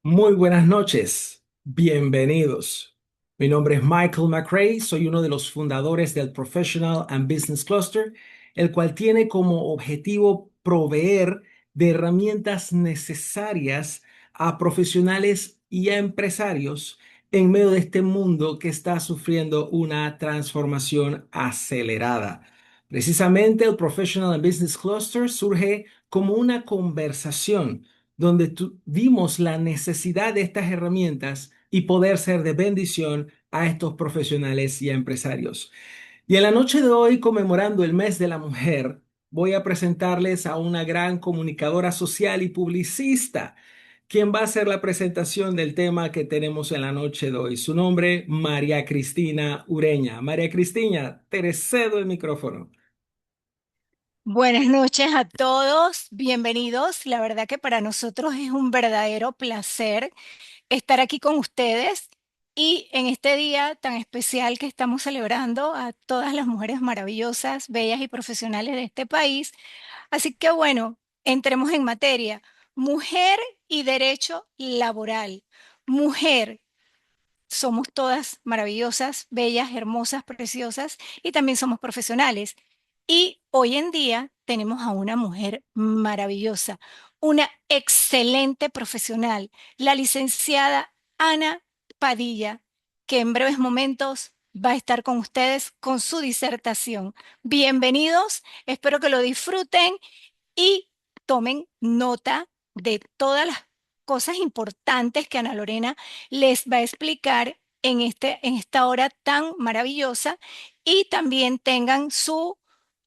Muy buenas noches, bienvenidos. Mi nombre es Michael McRae, soy uno de los fundadores del Professional and Business Cluster, el cual tiene como objetivo proveer de herramientas necesarias a profesionales y a empresarios en medio de este mundo que está sufriendo una transformación acelerada. Precisamente el Professional and Business Cluster surge como una conversación donde vimos la necesidad de estas herramientas y poder ser de bendición a estos profesionales y a empresarios. Y en la noche de hoy, conmemorando el mes de la mujer, voy a presentarles a una gran comunicadora social y publicista, quien va a hacer la presentación del tema que tenemos en la noche de hoy. Su nombre, María Cristina Ureña. María Cristina, te cedo el micrófono. Buenas noches a todos, bienvenidos. La verdad que para nosotros es un verdadero placer estar aquí con ustedes y en este día tan especial que estamos celebrando a todas las mujeres maravillosas, bellas y profesionales de este país. Así que bueno, entremos en materia. Mujer y derecho laboral. Mujer, somos todas maravillosas, bellas, hermosas, preciosas y también somos profesionales. Y hoy en día tenemos a una mujer maravillosa, una excelente profesional, la licenciada Ana Padilla, que en breves momentos va a estar con ustedes con su disertación. Bienvenidos, espero que lo disfruten y tomen nota de todas las cosas importantes que Ana Lorena les va a explicar en esta hora tan maravillosa y también tengan su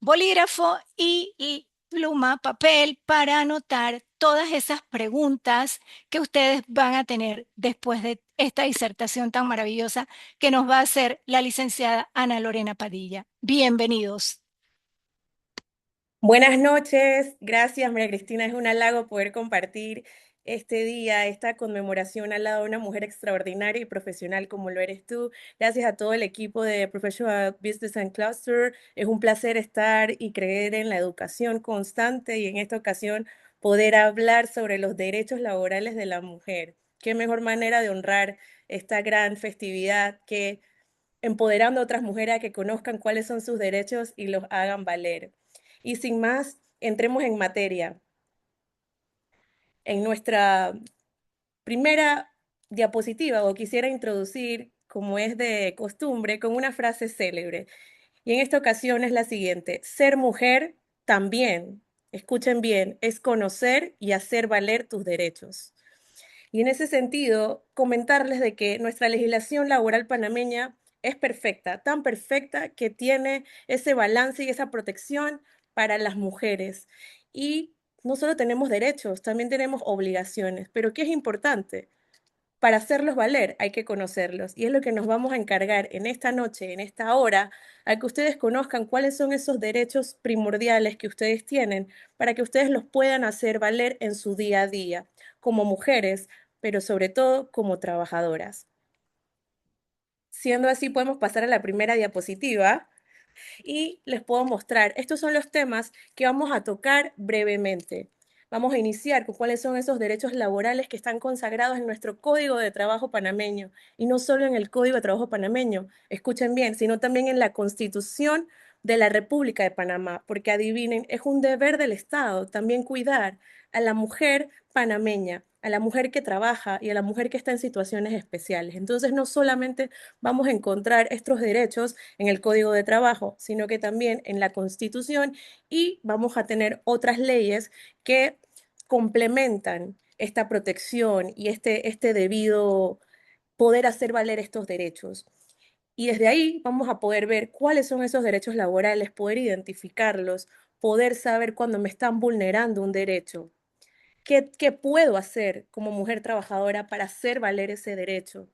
bolígrafo y pluma, papel para anotar todas esas preguntas que ustedes van a tener después de esta disertación tan maravillosa que nos va a hacer la licenciada Ana Lorena Padilla. Bienvenidos. Buenas noches, gracias María Cristina, es un halago poder compartir este día, esta conmemoración al lado de una mujer extraordinaria y profesional como lo eres tú. Gracias a todo el equipo de Professional Business and Cluster, es un placer estar y creer en la educación constante y en esta ocasión poder hablar sobre los derechos laborales de la mujer. Qué mejor manera de honrar esta gran festividad que empoderando a otras mujeres a que conozcan cuáles son sus derechos y los hagan valer. Y sin más, entremos en materia. En nuestra primera diapositiva, o quisiera introducir, como es de costumbre, con una frase célebre. Y en esta ocasión es la siguiente: ser mujer también, escuchen bien, es conocer y hacer valer tus derechos. Y en ese sentido, comentarles de que nuestra legislación laboral panameña es perfecta, tan perfecta que tiene ese balance y esa protección para las mujeres. Y no solo tenemos derechos, también tenemos obligaciones. Pero ¿qué es importante? Para hacerlos valer hay que conocerlos. Y es lo que nos vamos a encargar en esta noche, en esta hora, a que ustedes conozcan cuáles son esos derechos primordiales que ustedes tienen para que ustedes los puedan hacer valer en su día a día, como mujeres, pero sobre todo como trabajadoras. Siendo así, podemos pasar a la primera diapositiva y les puedo mostrar. Estos son los temas que vamos a tocar brevemente. Vamos a iniciar con cuáles son esos derechos laborales que están consagrados en nuestro Código de Trabajo panameño, y no solo en el Código de Trabajo panameño, escuchen bien, sino también en la Constitución de la República de Panamá, porque adivinen, es un deber del Estado también cuidar a la mujer panameña, a la mujer que trabaja y a la mujer que está en situaciones especiales. Entonces, no solamente vamos a encontrar estos derechos en el Código de Trabajo, sino que también en la Constitución, y vamos a tener otras leyes que complementan esta protección y este debido poder hacer valer estos derechos. Y desde ahí vamos a poder ver cuáles son esos derechos laborales, poder identificarlos, poder saber cuándo me están vulnerando un derecho. ¿Qué puedo hacer como mujer trabajadora para hacer valer ese derecho?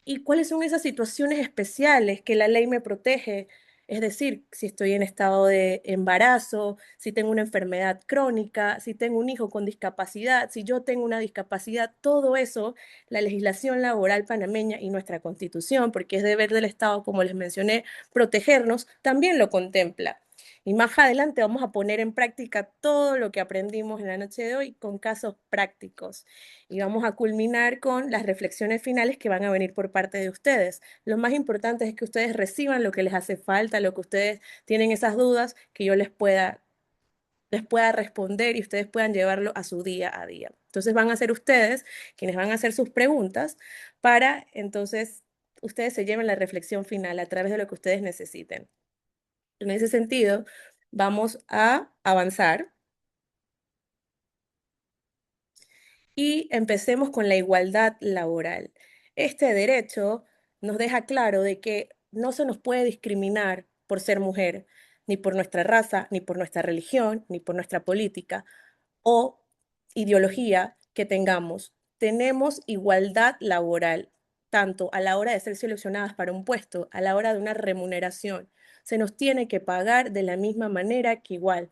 ¿Y cuáles son esas situaciones especiales que la ley me protege? Es decir, si estoy en estado de embarazo, si tengo una enfermedad crónica, si tengo un hijo con discapacidad, si yo tengo una discapacidad, todo eso, la legislación laboral panameña y nuestra constitución, porque es deber del Estado, como les mencioné, protegernos, también lo contempla. Y más adelante vamos a poner en práctica todo lo que aprendimos en la noche de hoy con casos prácticos. Y vamos a culminar con las reflexiones finales que van a venir por parte de ustedes. Lo más importante es que ustedes reciban lo que les hace falta, lo que ustedes tienen esas dudas, que yo les pueda responder y ustedes puedan llevarlo a su día a día. Entonces van a ser ustedes quienes van a hacer sus preguntas para entonces ustedes se lleven la reflexión final a través de lo que ustedes necesiten. En ese sentido, vamos a avanzar y empecemos con la igualdad laboral. Este derecho nos deja claro de que no se nos puede discriminar por ser mujer, ni por nuestra raza, ni por nuestra religión, ni por nuestra política o ideología que tengamos. Tenemos igualdad laboral, tanto a la hora de ser seleccionadas para un puesto, a la hora de una remuneración. Se nos tiene que pagar de la misma manera que igual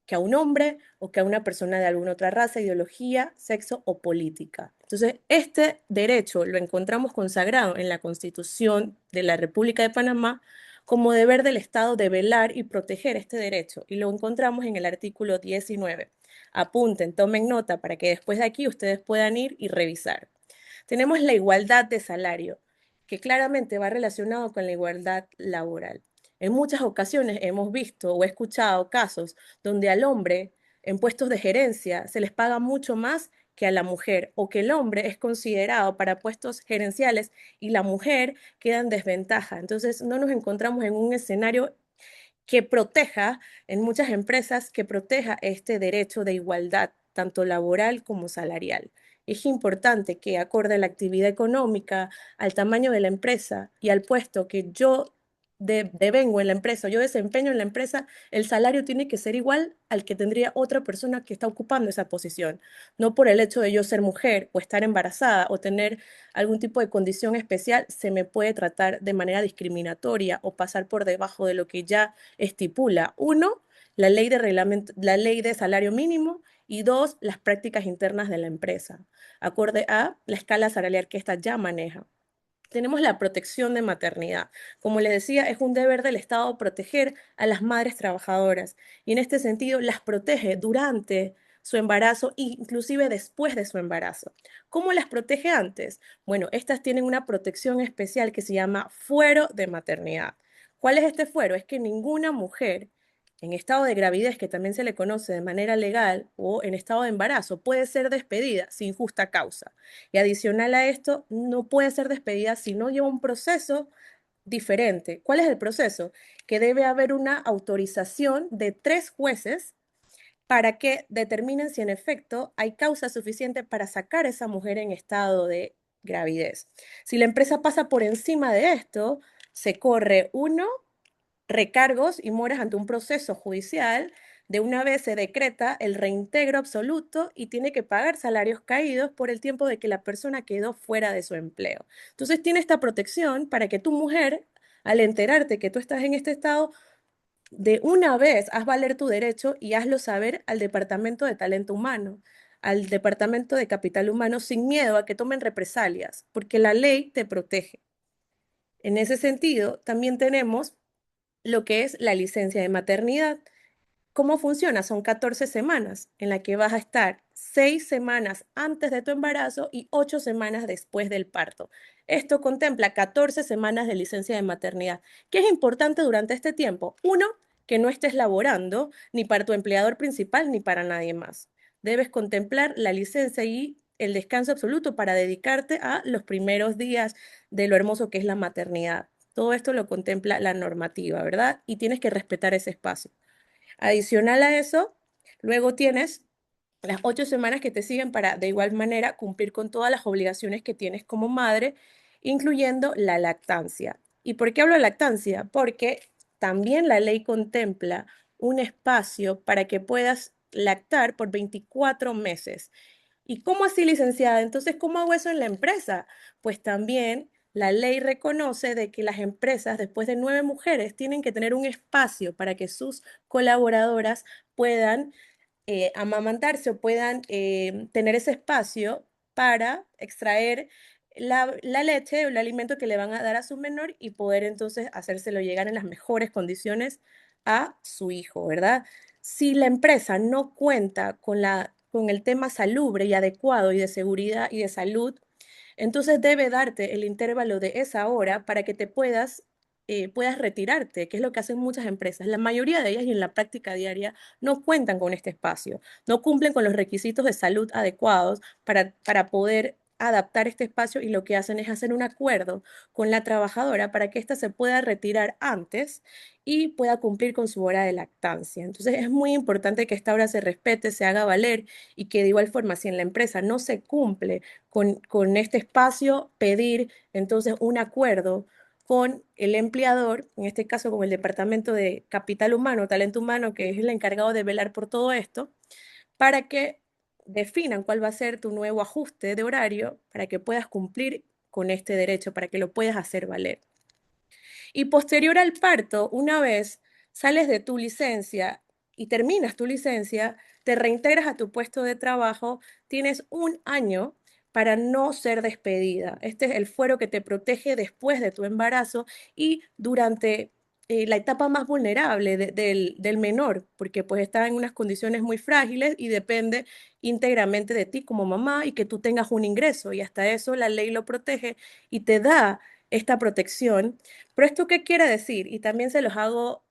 que a un hombre o que a una persona de alguna otra raza, ideología, sexo o política. Entonces, este derecho lo encontramos consagrado en la Constitución de la República de Panamá como deber del Estado de velar y proteger este derecho, y lo encontramos en el artículo 19. Apunten, tomen nota para que después de aquí ustedes puedan ir y revisar. Tenemos la igualdad de salario, que claramente va relacionado con la igualdad laboral. En muchas ocasiones hemos visto o escuchado casos donde al hombre en puestos de gerencia se les paga mucho más que a la mujer, o que el hombre es considerado para puestos gerenciales y la mujer queda en desventaja. Entonces no nos encontramos en un escenario que proteja, en muchas empresas, que proteja este derecho de igualdad, tanto laboral como salarial. Es importante que, acorde a la actividad económica, al tamaño de la empresa y al puesto que yo devengo en la empresa, yo desempeño en la empresa, el salario tiene que ser igual al que tendría otra persona que está ocupando esa posición. No por el hecho de yo ser mujer o estar embarazada o tener algún tipo de condición especial, se me puede tratar de manera discriminatoria o pasar por debajo de lo que ya estipula. Uno, la ley de salario mínimo, y dos, las prácticas internas de la empresa, acorde a la escala salarial que ésta ya maneja. Tenemos la protección de maternidad. Como les decía, es un deber del Estado proteger a las madres trabajadoras, y en este sentido las protege durante su embarazo e inclusive después de su embarazo. ¿Cómo las protege antes? Bueno, estas tienen una protección especial que se llama fuero de maternidad. ¿Cuál es este fuero? Es que ninguna mujer en estado de gravidez, que también se le conoce de manera legal, o en estado de embarazo, puede ser despedida sin justa causa. Y adicional a esto, no puede ser despedida si no lleva un proceso diferente. ¿Cuál es el proceso? Que debe haber una autorización de 3 jueces para que determinen si en efecto hay causa suficiente para sacar a esa mujer en estado de gravidez. Si la empresa pasa por encima de esto, se corre uno, recargos y moras ante un proceso judicial. De una vez se decreta el reintegro absoluto y tiene que pagar salarios caídos por el tiempo de que la persona quedó fuera de su empleo. Entonces tiene esta protección para que tu mujer, al enterarte que tú estás en este estado, de una vez haz valer tu derecho y hazlo saber al Departamento de Talento Humano, al Departamento de Capital Humano, sin miedo a que tomen represalias, porque la ley te protege. En ese sentido, también tenemos lo que es la licencia de maternidad. ¿Cómo funciona? Son 14 semanas en la que vas a estar 6 semanas antes de tu embarazo y 8 semanas después del parto. Esto contempla 14 semanas de licencia de maternidad. ¿Qué es importante durante este tiempo? Uno, que no estés laborando ni para tu empleador principal ni para nadie más. Debes contemplar la licencia y el descanso absoluto para dedicarte a los primeros días de lo hermoso que es la maternidad. Todo esto lo contempla la normativa, ¿verdad? Y tienes que respetar ese espacio. Adicional a eso, luego tienes las 8 semanas que te siguen para de igual manera cumplir con todas las obligaciones que tienes como madre, incluyendo la lactancia. ¿Y por qué hablo de lactancia? Porque también la ley contempla un espacio para que puedas lactar por 24 meses. ¿Y cómo así, licenciada? Entonces, ¿cómo hago eso en la empresa? Pues también la ley reconoce de que las empresas, después de 9 mujeres, tienen que tener un espacio para que sus colaboradoras puedan amamantarse o puedan tener ese espacio para extraer la leche o el alimento que le van a dar a su menor y poder entonces hacérselo llegar en las mejores condiciones a su hijo, ¿verdad? Si la empresa no cuenta con el tema salubre y adecuado y de seguridad y de salud, entonces debe darte el intervalo de esa hora para que puedas retirarte, que es lo que hacen muchas empresas. La mayoría de ellas y en la práctica diaria no cuentan con este espacio, no cumplen con los requisitos de salud adecuados para poder adaptar este espacio y lo que hacen es hacer un acuerdo con la trabajadora para que ésta se pueda retirar antes y pueda cumplir con su hora de lactancia. Entonces es muy importante que esta hora se respete, se haga valer y que de igual forma si en la empresa no se cumple con este espacio, pedir entonces un acuerdo con el empleador, en este caso con el Departamento de Capital Humano, Talento Humano, que es el encargado de velar por todo esto, para que definan cuál va a ser tu nuevo ajuste de horario para que puedas cumplir con este derecho, para que lo puedas hacer valer. Y posterior al parto, una vez sales de tu licencia y terminas tu licencia, te reintegras a tu puesto de trabajo, tienes un año para no ser despedida. Este es el fuero que te protege después de tu embarazo y durante la etapa más vulnerable del menor, porque pues está en unas condiciones muy frágiles y depende íntegramente de ti como mamá y que tú tengas un ingreso. Y hasta eso la ley lo protege y te da esta protección. Pero esto qué quiere decir, y también se los hago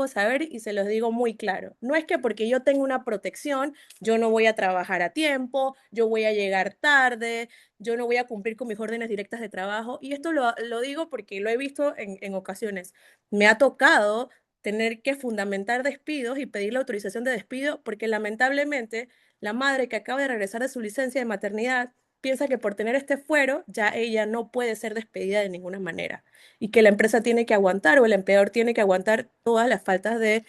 saber y se los digo muy claro. No es que porque yo tengo una protección, yo no voy a trabajar a tiempo, yo voy a llegar tarde, yo no voy a cumplir con mis órdenes directas de trabajo. Y esto lo digo porque lo he visto en ocasiones. Me ha tocado tener que fundamentar despidos y pedir la autorización de despido porque lamentablemente la madre que acaba de regresar de su licencia de maternidad piensa que por tener este fuero ya ella no puede ser despedida de ninguna manera y que la empresa tiene que aguantar o el empleador tiene que aguantar todas las faltas de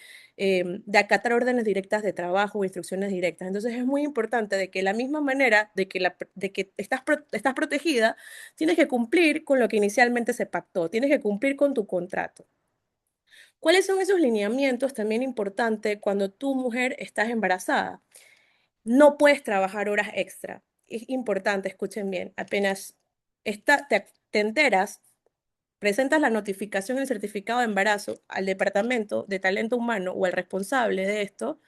acatar órdenes directas de trabajo o instrucciones directas. Entonces es muy importante de que la misma manera de que estás protegida, tienes que cumplir con lo que inicialmente se pactó, tienes que cumplir con tu contrato. ¿Cuáles son esos lineamientos también importantes cuando tu mujer estás embarazada? No puedes trabajar horas extra. Es importante, escuchen bien, apenas te enteras, presentas la notificación y el certificado de embarazo al Departamento de Talento Humano o al responsable de esto,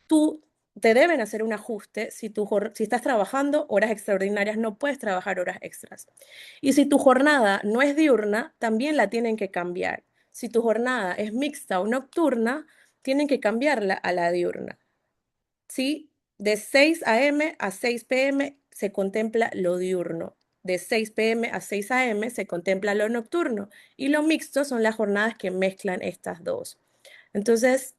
tú te deben hacer un ajuste si estás trabajando horas extraordinarias, no puedes trabajar horas extras. Y si tu jornada no es diurna, también la tienen que cambiar. Si tu jornada es mixta o nocturna, tienen que cambiarla a la diurna. ¿Sí? De 6 a.m. a 6 p.m. se contempla lo diurno. De 6 p.m. a 6 a.m. se contempla lo nocturno. Y lo mixto son las jornadas que mezclan estas dos. Entonces,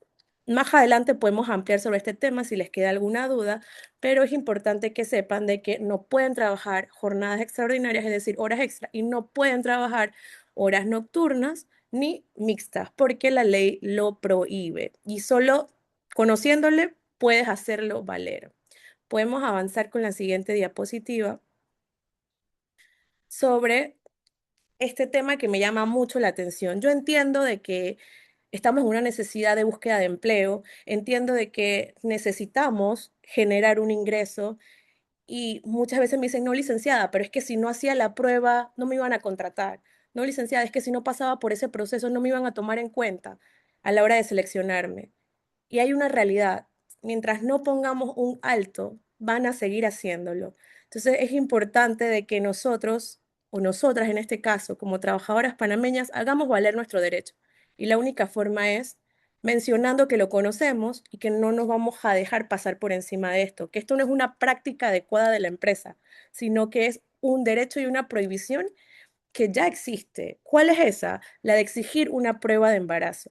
más adelante podemos ampliar sobre este tema si les queda alguna duda, pero es importante que sepan de que no pueden trabajar jornadas extraordinarias, es decir, horas extra, y no pueden trabajar horas nocturnas ni mixtas, porque la ley lo prohíbe. Y solo conociéndole puedes hacerlo valer. Podemos avanzar con la siguiente diapositiva sobre este tema que me llama mucho la atención. Yo entiendo de que estamos en una necesidad de búsqueda de empleo, entiendo de que necesitamos generar un ingreso y muchas veces me dicen, no, licenciada, pero es que si no hacía la prueba no me iban a contratar. No, licenciada, es que si no pasaba por ese proceso no me iban a tomar en cuenta a la hora de seleccionarme. Y hay una realidad, mientras no pongamos un alto, van a seguir haciéndolo. Entonces es importante de que nosotros, o nosotras en este caso, como trabajadoras panameñas, hagamos valer nuestro derecho. Y la única forma es mencionando que lo conocemos y que no nos vamos a dejar pasar por encima de esto, que esto no es una práctica adecuada de la empresa, sino que es un derecho y una prohibición que ya existe. ¿Cuál es esa? La de exigir una prueba de embarazo.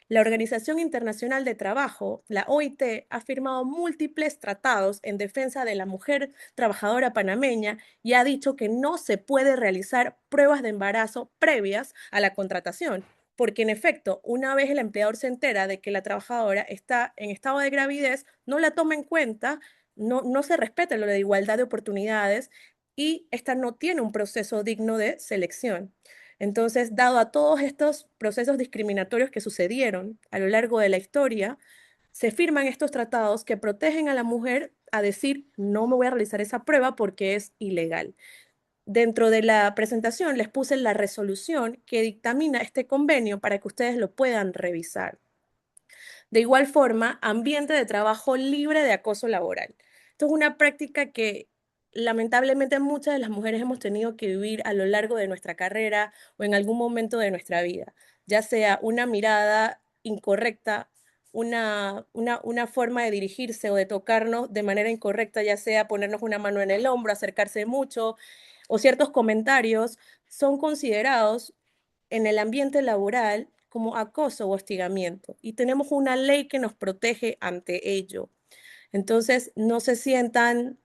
La Organización Internacional de Trabajo, la OIT, ha firmado múltiples tratados en defensa de la mujer trabajadora panameña y ha dicho que no se puede realizar pruebas de embarazo previas a la contratación, porque en efecto, una vez el empleador se entera de que la trabajadora está en estado de gravidez, no la toma en cuenta, no se respeta lo de igualdad de oportunidades y esta no tiene un proceso digno de selección. Entonces, dado a todos estos procesos discriminatorios que sucedieron a lo largo de la historia, se firman estos tratados que protegen a la mujer a decir, no me voy a realizar esa prueba porque es ilegal. Dentro de la presentación les puse la resolución que dictamina este convenio para que ustedes lo puedan revisar. De igual forma, ambiente de trabajo libre de acoso laboral. Esto es una práctica que lamentablemente muchas de las mujeres hemos tenido que vivir a lo largo de nuestra carrera o en algún momento de nuestra vida, ya sea una mirada incorrecta, una forma de dirigirse o de tocarnos de manera incorrecta, ya sea ponernos una mano en el hombro, acercarse mucho, o ciertos comentarios son considerados en el ambiente laboral como acoso o hostigamiento. Y tenemos una ley que nos protege ante ello. Entonces, no se sientan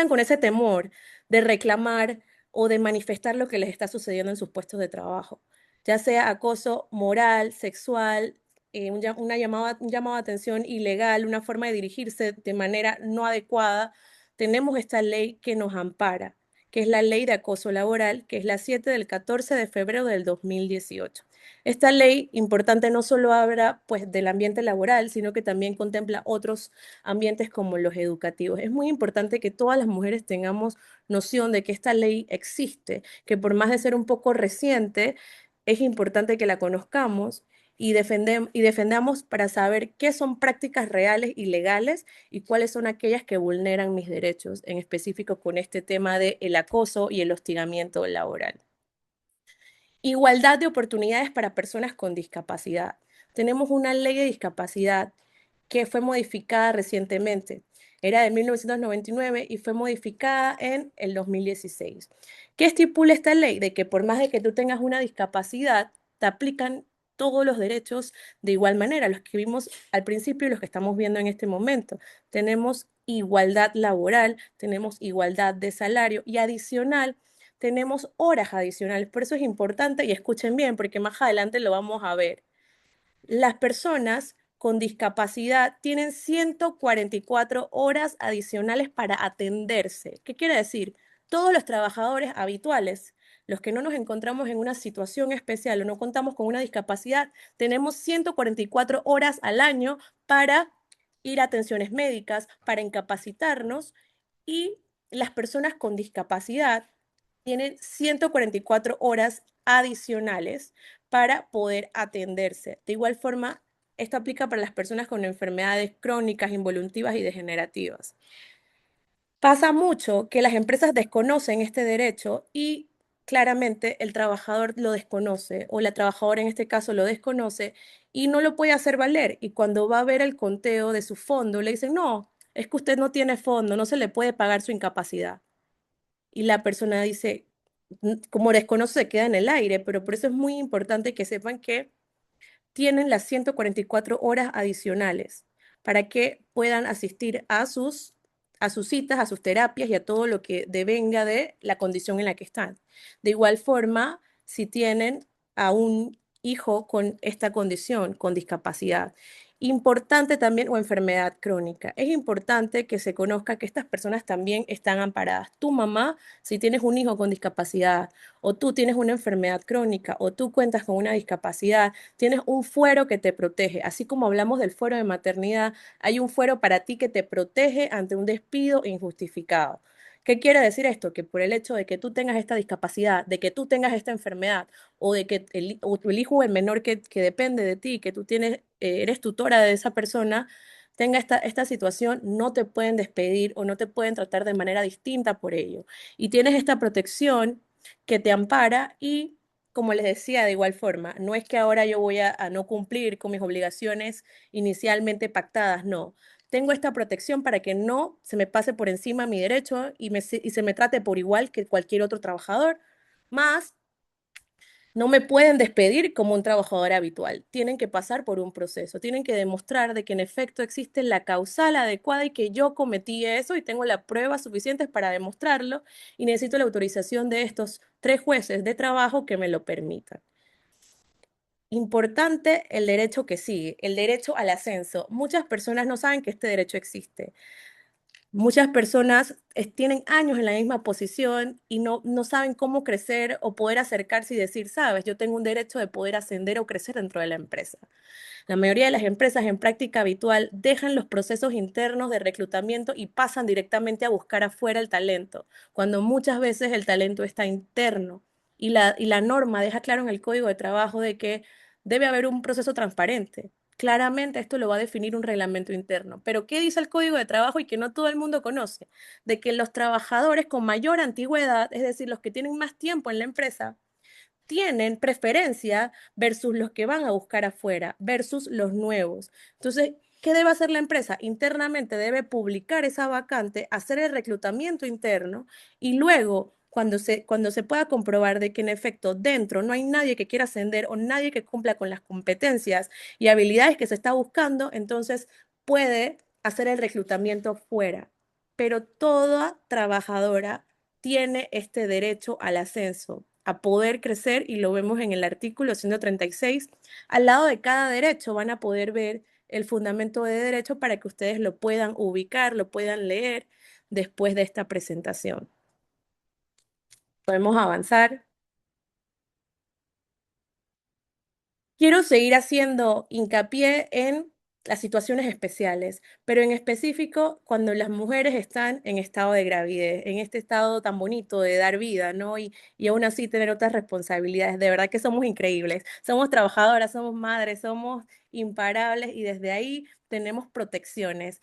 con ese temor de reclamar o de manifestar lo que les está sucediendo en sus puestos de trabajo, ya sea acoso moral, sexual, un llamado de atención ilegal, una forma de dirigirse de manera no adecuada. Tenemos esta ley que nos ampara, que es la ley de acoso laboral, que es la 7 del 14 de febrero del 2018. Esta ley importante no solo habla pues del ambiente laboral, sino que también contempla otros ambientes como los educativos. Es muy importante que todas las mujeres tengamos noción de que esta ley existe, que por más de ser un poco reciente, es importante que la conozcamos y defendamos para saber qué son prácticas reales y legales y cuáles son aquellas que vulneran mis derechos, en específico con este tema del acoso y el hostigamiento laboral. Igualdad de oportunidades para personas con discapacidad. Tenemos una ley de discapacidad que fue modificada recientemente. Era de 1999 y fue modificada en el 2016. ¿Qué estipula esta ley? De que por más de que tú tengas una discapacidad, te aplican todos los derechos de igual manera, los que vimos al principio y los que estamos viendo en este momento. Tenemos igualdad laboral, tenemos igualdad de salario y adicional tenemos horas adicionales. Por eso es importante, y escuchen bien, porque más adelante lo vamos a ver. Las personas con discapacidad tienen 144 horas adicionales para atenderse. ¿Qué quiere decir? Todos los trabajadores habituales, los que no nos encontramos en una situación especial o no contamos con una discapacidad, tenemos 144 horas al año para ir a atenciones médicas, para incapacitarnos, y las personas con discapacidad tienen 144 horas adicionales para poder atenderse. De igual forma, esto aplica para las personas con enfermedades crónicas, involutivas y degenerativas. Pasa mucho que las empresas desconocen este derecho y claramente el trabajador lo desconoce o la trabajadora en este caso lo desconoce y no lo puede hacer valer. Y cuando va a ver el conteo de su fondo, le dicen, no, es que usted no tiene fondo, no se le puede pagar su incapacidad. Y la persona dice, como desconoce, se queda en el aire, pero por eso es muy importante que sepan que tienen las 144 horas adicionales para que puedan asistir a sus citas, a sus terapias y a todo lo que devenga de la condición en la que están. De igual forma, si tienen a un hijo con esta condición, con discapacidad, importante también, o enfermedad crónica, es importante que se conozca que estas personas también están amparadas. Tu mamá, si tienes un hijo con discapacidad, o tú tienes una enfermedad crónica, o tú cuentas con una discapacidad, tienes un fuero que te protege. Así como hablamos del fuero de maternidad, hay un fuero para ti que te protege ante un despido injustificado. ¿Qué quiere decir esto? Que por el hecho de que tú tengas esta discapacidad, de que tú tengas esta enfermedad, o de que el hijo o el menor que depende de ti, que tú tienes, eres tutora de esa persona, tenga esta situación, no te pueden despedir o no te pueden tratar de manera distinta por ello. Y tienes esta protección que te ampara y, como les decía, de igual forma, no es que ahora yo voy a no cumplir con mis obligaciones inicialmente pactadas, no. Tengo esta protección para que no se me pase por encima mi derecho y se me trate por igual que cualquier otro trabajador, más no me pueden despedir como un trabajador habitual. Tienen que pasar por un proceso, tienen que demostrar de que en efecto existe la causal adecuada y que yo cometí eso y tengo las pruebas suficientes para demostrarlo y necesito la autorización de estos 3 jueces de trabajo que me lo permitan. Importante el derecho que sigue, el derecho al ascenso. Muchas personas no saben que este derecho existe. Muchas personas tienen años en la misma posición y no saben cómo crecer o poder acercarse y decir, sabes, yo tengo un derecho de poder ascender o crecer dentro de la empresa. La mayoría de las empresas en práctica habitual dejan los procesos internos de reclutamiento y pasan directamente a buscar afuera el talento, cuando muchas veces el talento está interno. Y la norma deja claro en el código de trabajo de que debe haber un proceso transparente. Claramente esto lo va a definir un reglamento interno. Pero ¿qué dice el Código de Trabajo y que no todo el mundo conoce? De que los trabajadores con mayor antigüedad, es decir, los que tienen más tiempo en la empresa, tienen preferencia versus los que van a buscar afuera, versus los nuevos. Entonces, ¿qué debe hacer la empresa? Internamente debe publicar esa vacante, hacer el reclutamiento interno y luego, cuando se pueda comprobar de que en efecto dentro no hay nadie que quiera ascender o nadie que cumpla con las competencias y habilidades que se está buscando, entonces puede hacer el reclutamiento fuera. Pero toda trabajadora tiene este derecho al ascenso, a poder crecer, y lo vemos en el artículo 136. Al lado de cada derecho van a poder ver el fundamento de derecho para que ustedes lo puedan ubicar, lo puedan leer después de esta presentación. Podemos avanzar. Quiero seguir haciendo hincapié en las situaciones especiales, pero en específico cuando las mujeres están en estado de gravidez, en este estado tan bonito de dar vida, ¿no? Y aún así tener otras responsabilidades. De verdad que somos increíbles. Somos trabajadoras, somos madres, somos imparables y desde ahí tenemos protecciones.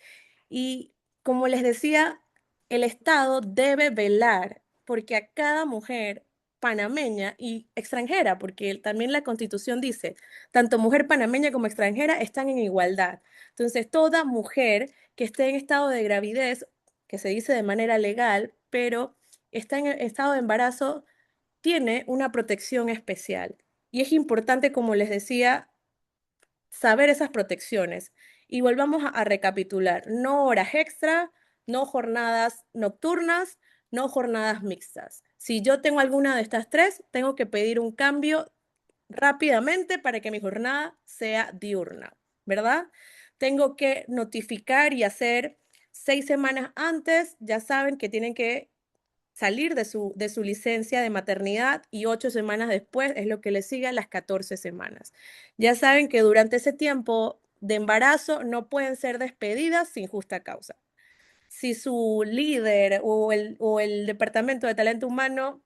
Y como les decía, el Estado debe velar porque a cada mujer panameña y extranjera, porque también la Constitución dice tanto mujer panameña como extranjera están en igualdad. Entonces, toda mujer que esté en estado de gravidez, que se dice de manera legal, pero está en estado de embarazo, tiene una protección especial. Y es importante, como les decía, saber esas protecciones. Y volvamos a recapitular. No horas extra, no jornadas nocturnas, no jornadas mixtas. Si yo tengo alguna de estas tres, tengo que pedir un cambio rápidamente para que mi jornada sea diurna, ¿verdad? Tengo que notificar y hacer 6 semanas antes, ya saben que tienen que salir de su licencia de maternidad, y 8 semanas después es lo que le sigue a las 14 semanas. Ya saben que durante ese tiempo de embarazo no pueden ser despedidas sin justa causa. Si su líder o el departamento de talento humano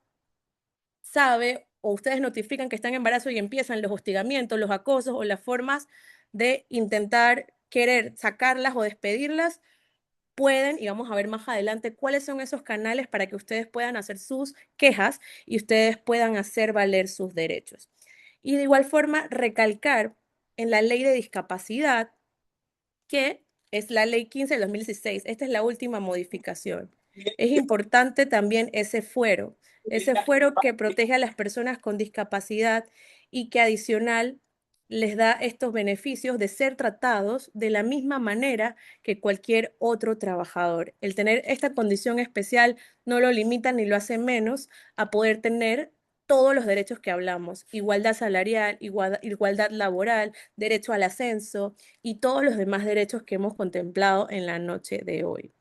sabe o ustedes notifican que están en embarazo y empiezan los hostigamientos, los acosos o las formas de intentar querer sacarlas o despedirlas, pueden, y vamos a ver más adelante cuáles son esos canales para que ustedes puedan hacer sus quejas y ustedes puedan hacer valer sus derechos. Y de igual forma, recalcar en la ley de discapacidad, que es la ley 15 del 2016. Esta es la última modificación. Es importante también ese fuero que protege a las personas con discapacidad y que adicional les da estos beneficios de ser tratados de la misma manera que cualquier otro trabajador. El tener esta condición especial no lo limita ni lo hace menos a poder tener todos los derechos que hablamos: igualdad salarial, igualdad laboral, derecho al ascenso y todos los demás derechos que hemos contemplado en la noche de hoy.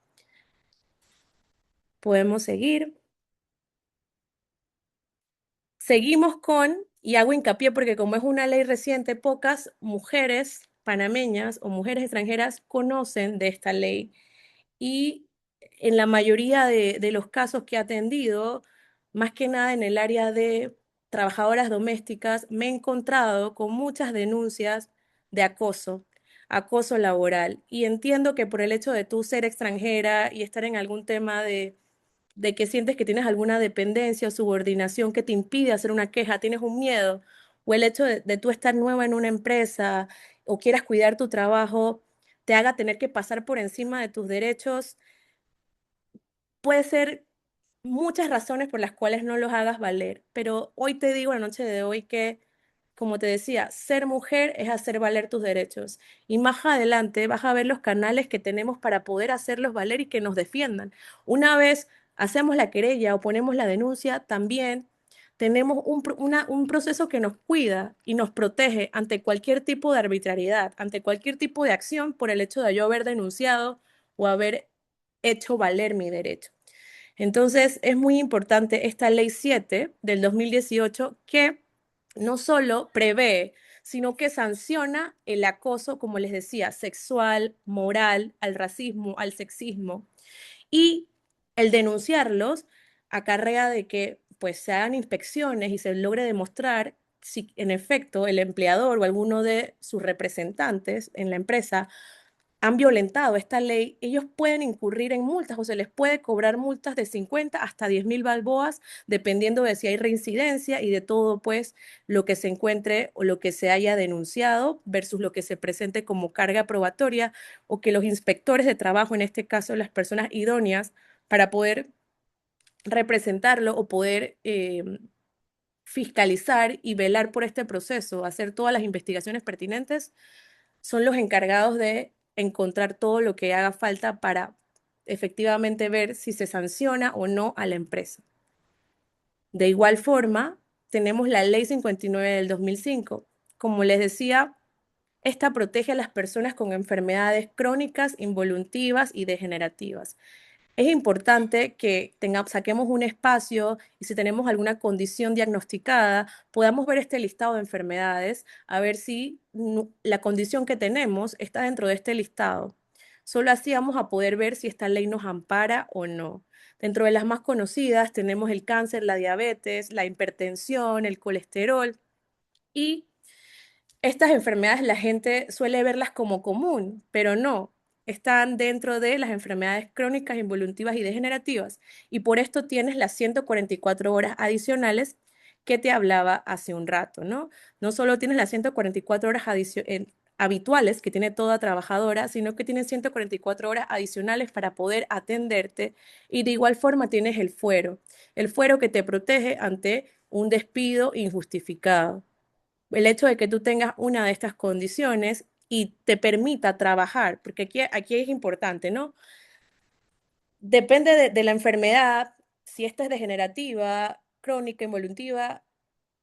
Podemos seguir. Seguimos y hago hincapié porque como es una ley reciente, pocas mujeres panameñas o mujeres extranjeras conocen de esta ley. Y en la mayoría de los casos que he atendido, más que nada en el área de trabajadoras domésticas, me he encontrado con muchas denuncias de acoso laboral. Y entiendo que por el hecho de tú ser extranjera y estar en algún tema de que sientes que tienes alguna dependencia o subordinación que te impide hacer una queja, tienes un miedo, o el hecho de tú estar nueva en una empresa o quieras cuidar tu trabajo, te haga tener que pasar por encima de tus derechos, puede ser muchas razones por las cuales no los hagas valer. Pero hoy te digo, la noche de hoy, que, como te decía, ser mujer es hacer valer tus derechos. Y más adelante vas a ver los canales que tenemos para poder hacerlos valer y que nos defiendan. Una vez hacemos la querella o ponemos la denuncia, también tenemos un proceso que nos cuida y nos protege ante cualquier tipo de arbitrariedad, ante cualquier tipo de acción por el hecho de yo haber denunciado o haber hecho valer mi derecho. Entonces, es muy importante esta Ley 7 del 2018, que no solo prevé, sino que sanciona el acoso, como les decía, sexual, moral, al racismo, al sexismo. Y el denunciarlos acarrea de que pues se hagan inspecciones y se logre demostrar si en efecto el empleador o alguno de sus representantes en la empresa han violentado esta ley, ellos pueden incurrir en multas o se les puede cobrar multas de 50 hasta 10.000 balboas, dependiendo de si hay reincidencia y de todo, pues, lo que se encuentre o lo que se haya denunciado versus lo que se presente como carga probatoria o que los inspectores de trabajo, en este caso las personas idóneas, para poder representarlo o poder fiscalizar y velar por este proceso, hacer todas las investigaciones pertinentes, son los encargados de encontrar todo lo que haga falta para efectivamente ver si se sanciona o no a la empresa. De igual forma, tenemos la Ley 59 del 2005. Como les decía, esta protege a las personas con enfermedades crónicas, involutivas y degenerativas. Es importante que saquemos un espacio y si tenemos alguna condición diagnosticada, podamos ver este listado de enfermedades, a ver si la condición que tenemos está dentro de este listado. Solo así vamos a poder ver si esta ley nos ampara o no. Dentro de las más conocidas tenemos el cáncer, la diabetes, la hipertensión, el colesterol y estas enfermedades la gente suele verlas como común, pero no, están dentro de las enfermedades crónicas, involutivas y degenerativas. Y por esto tienes las 144 horas adicionales que te hablaba hace un rato, ¿no? No solo tienes las 144 horas habituales que tiene toda trabajadora, sino que tienes 144 horas adicionales para poder atenderte. Y de igual forma tienes el fuero que te protege ante un despido injustificado. El hecho de que tú tengas una de estas condiciones y te permita trabajar, porque aquí es importante, ¿no? Depende de la enfermedad, si esta es degenerativa, crónica, involutiva,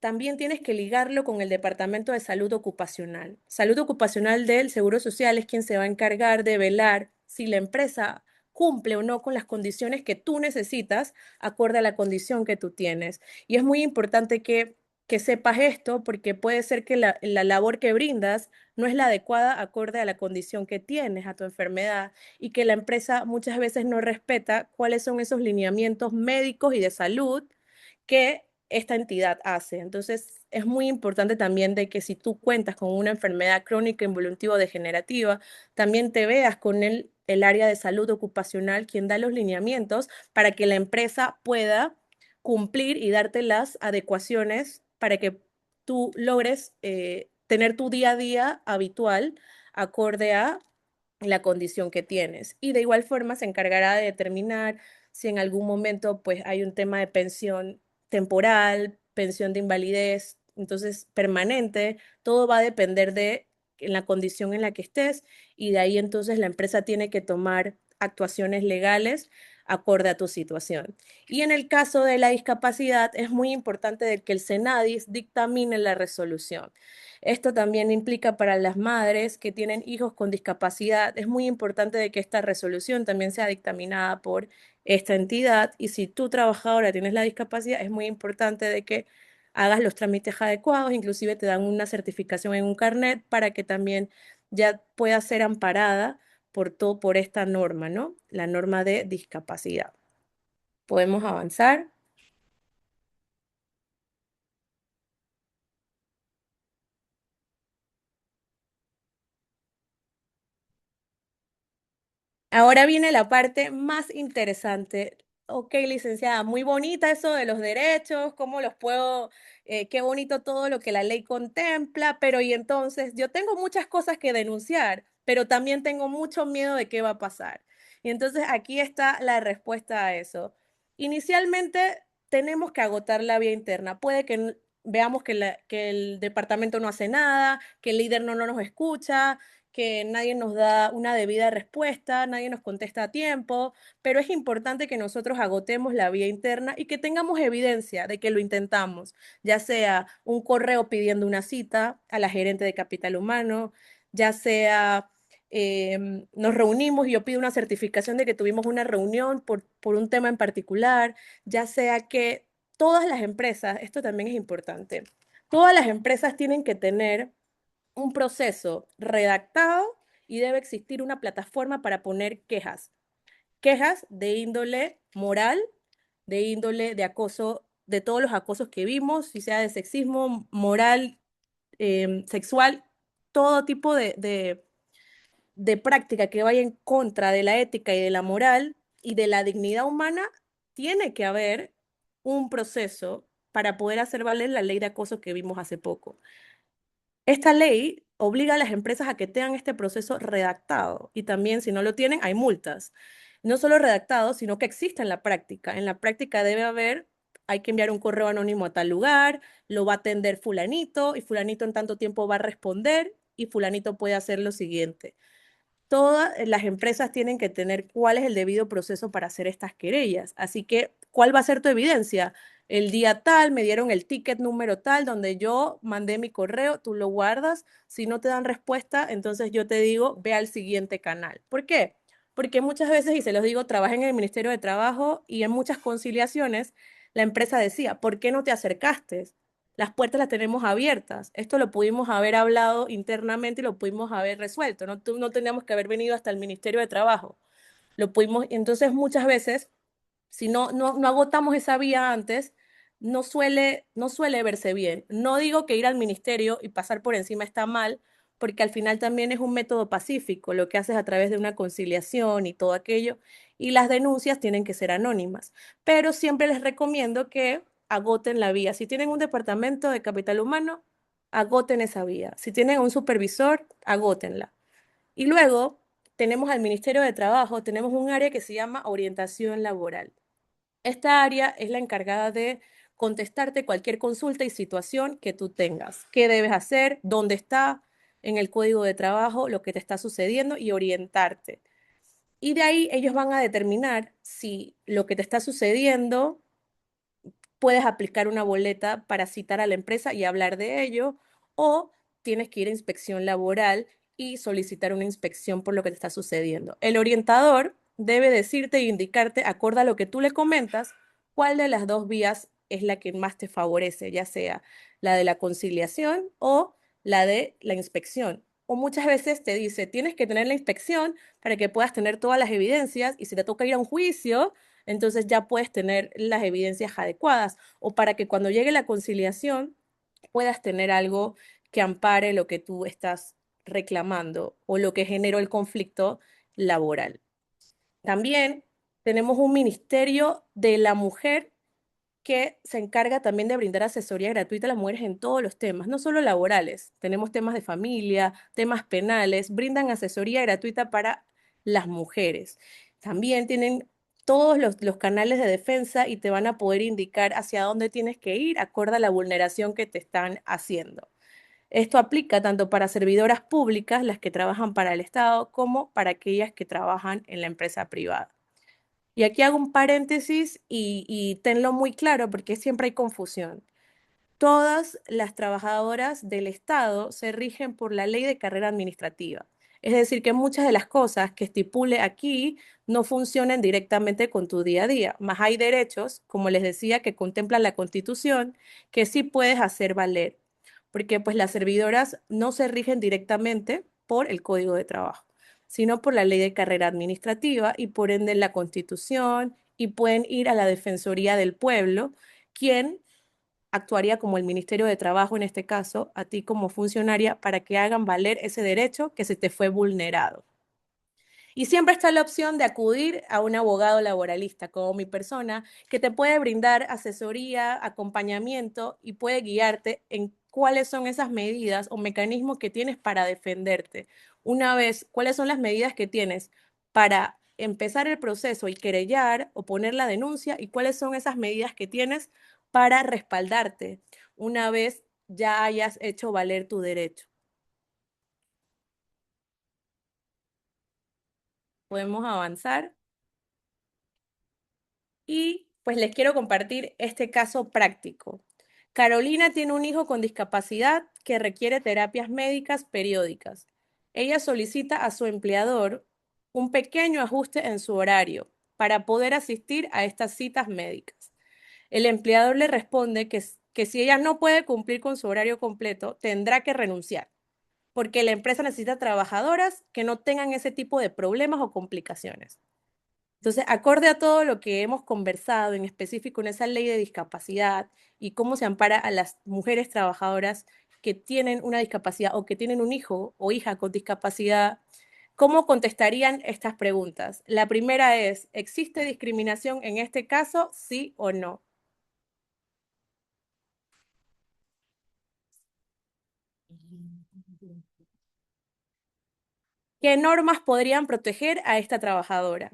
también tienes que ligarlo con el Departamento de Salud Ocupacional. Salud Ocupacional del Seguro Social es quien se va a encargar de velar si la empresa cumple o no con las condiciones que tú necesitas acorde a la condición que tú tienes. Y es muy importante que sepas esto porque puede ser que la labor que brindas no es la adecuada acorde a la condición que tienes, a tu enfermedad, y que la empresa muchas veces no respeta cuáles son esos lineamientos médicos y de salud que esta entidad hace. Entonces, es muy importante también de que si tú cuentas con una enfermedad crónica involutiva o degenerativa, también te veas con el área de salud ocupacional, quien da los lineamientos para que la empresa pueda cumplir y darte las adecuaciones para que tú logres tener tu día a día habitual acorde a la condición que tienes. Y de igual forma se encargará de determinar si en algún momento pues hay un tema de pensión temporal, pensión de invalidez, entonces permanente, todo va a depender de la condición en la que estés y de ahí entonces la empresa tiene que tomar actuaciones legales acorde a tu situación. Y en el caso de la discapacidad es muy importante de que el Senadis dictamine la resolución. Esto también implica para las madres que tienen hijos con discapacidad, es muy importante de que esta resolución también sea dictaminada por esta entidad y si tu trabajadora tienes la discapacidad, es muy importante de que hagas los trámites adecuados, inclusive te dan una certificación en un carnet para que también ya pueda ser amparada por esta norma, ¿no? La norma de discapacidad. ¿Podemos avanzar? Ahora viene la parte más interesante. Ok, licenciada, muy bonita eso de los derechos, cómo los puedo, qué bonito todo lo que la ley contempla, pero y entonces yo tengo muchas cosas que denunciar, pero también tengo mucho miedo de qué va a pasar. Y entonces aquí está la respuesta a eso. Inicialmente tenemos que agotar la vía interna. Puede que veamos que el departamento no hace nada, que el líder no nos escucha, que nadie nos da una debida respuesta, nadie nos contesta a tiempo, pero es importante que nosotros agotemos la vía interna y que tengamos evidencia de que lo intentamos, ya sea un correo pidiendo una cita a la gerente de capital humano, ya sea nos reunimos y yo pido una certificación de que tuvimos una reunión por un tema en particular, ya sea que todas las empresas, esto también es importante, todas las empresas tienen que tener un proceso redactado y debe existir una plataforma para poner quejas. Quejas de índole moral, de índole de acoso de todos los acosos que vimos, si sea de sexismo, moral, sexual, todo tipo de práctica que vaya en contra de la ética y de la moral y de la dignidad humana, tiene que haber un proceso para poder hacer valer la ley de acoso que vimos hace poco. Esta ley obliga a las empresas a que tengan este proceso redactado y también si no lo tienen hay multas. No solo redactado, sino que existe en la práctica. En la práctica debe haber, hay que enviar un correo anónimo a tal lugar, lo va a atender fulanito y fulanito en tanto tiempo va a responder y fulanito puede hacer lo siguiente. Todas las empresas tienen que tener cuál es el debido proceso para hacer estas querellas. Así que, ¿cuál va a ser tu evidencia? El día tal, me dieron el ticket número tal, donde yo mandé mi correo, tú lo guardas. Si no te dan respuesta, entonces yo te digo, ve al siguiente canal. ¿Por qué? Porque muchas veces, y se los digo, trabajé en el Ministerio de Trabajo y en muchas conciliaciones, la empresa decía, ¿por qué no te acercaste? Las puertas las tenemos abiertas. Esto lo pudimos haber hablado internamente y lo pudimos haber resuelto. No teníamos que haber venido hasta el Ministerio de Trabajo. Lo pudimos, entonces muchas veces, si no agotamos esa vía antes, no suele verse bien. No digo que ir al ministerio y pasar por encima está mal, porque al final también es un método pacífico, lo que haces a través de una conciliación y todo aquello, y las denuncias tienen que ser anónimas. Pero siempre les recomiendo que agoten la vía. Si tienen un departamento de capital humano, agoten esa vía. Si tienen un supervisor, agótenla. Y luego tenemos al Ministerio de Trabajo, tenemos un área que se llama orientación laboral. Esta área es la encargada de contestarte cualquier consulta y situación que tú tengas. ¿Qué debes hacer? ¿Dónde está en el código de trabajo lo que te está sucediendo? Y orientarte. Y de ahí ellos van a determinar si lo que te está sucediendo puedes aplicar una boleta para citar a la empresa y hablar de ello, o tienes que ir a inspección laboral y solicitar una inspección por lo que te está sucediendo. El orientador debe decirte e indicarte, acorde a lo que tú le comentas, cuál de las dos vías es la que más te favorece, ya sea la de la conciliación o la de la inspección. O muchas veces te dice, tienes que tener la inspección para que puedas tener todas las evidencias y si te toca ir a un juicio, entonces ya puedes tener las evidencias adecuadas o para que cuando llegue la conciliación puedas tener algo que ampare lo que tú estás reclamando o lo que generó el conflicto laboral. También tenemos un Ministerio de la Mujer que se encarga también de brindar asesoría gratuita a las mujeres en todos los temas, no solo laborales. Tenemos temas de familia, temas penales, brindan asesoría gratuita para las mujeres. También tienen todos los canales de defensa y te van a poder indicar hacia dónde tienes que ir acorde a la vulneración que te están haciendo. Esto aplica tanto para servidoras públicas, las que trabajan para el Estado, como para aquellas que trabajan en la empresa privada. Y aquí hago un paréntesis y tenlo muy claro porque siempre hay confusión. Todas las trabajadoras del Estado se rigen por la ley de carrera administrativa. Es decir, que muchas de las cosas que estipule aquí no funcionan directamente con tu día a día, más hay derechos, como les decía, que contempla la Constitución, que sí puedes hacer valer, porque pues las servidoras no se rigen directamente por el Código de Trabajo, sino por la ley de carrera administrativa y por ende la Constitución y pueden ir a la Defensoría del Pueblo, quien actuaría como el Ministerio de Trabajo en este caso, a ti como funcionaria, para que hagan valer ese derecho que se te fue vulnerado. Y siempre está la opción de acudir a un abogado laboralista como mi persona, que te puede brindar asesoría, acompañamiento y puede guiarte en cuáles son esas medidas o mecanismos que tienes para defenderte. Una vez, cuáles son las medidas que tienes para empezar el proceso y querellar o poner la denuncia y cuáles son esas medidas que tienes para respaldarte una vez ya hayas hecho valer tu derecho. Podemos avanzar. Y pues les quiero compartir este caso práctico. Carolina tiene un hijo con discapacidad que requiere terapias médicas periódicas. Ella solicita a su empleador un pequeño ajuste en su horario para poder asistir a estas citas médicas. El empleador le responde que si ella no puede cumplir con su horario completo, tendrá que renunciar, porque la empresa necesita trabajadoras que no tengan ese tipo de problemas o complicaciones. Entonces, acorde a todo lo que hemos conversado, en específico en esa ley de discapacidad y cómo se ampara a las mujeres trabajadoras que tienen una discapacidad o que tienen un hijo o hija con discapacidad, ¿cómo contestarían estas preguntas? La primera es, ¿existe discriminación en este caso, sí o no? ¿Qué normas podrían proteger a esta trabajadora?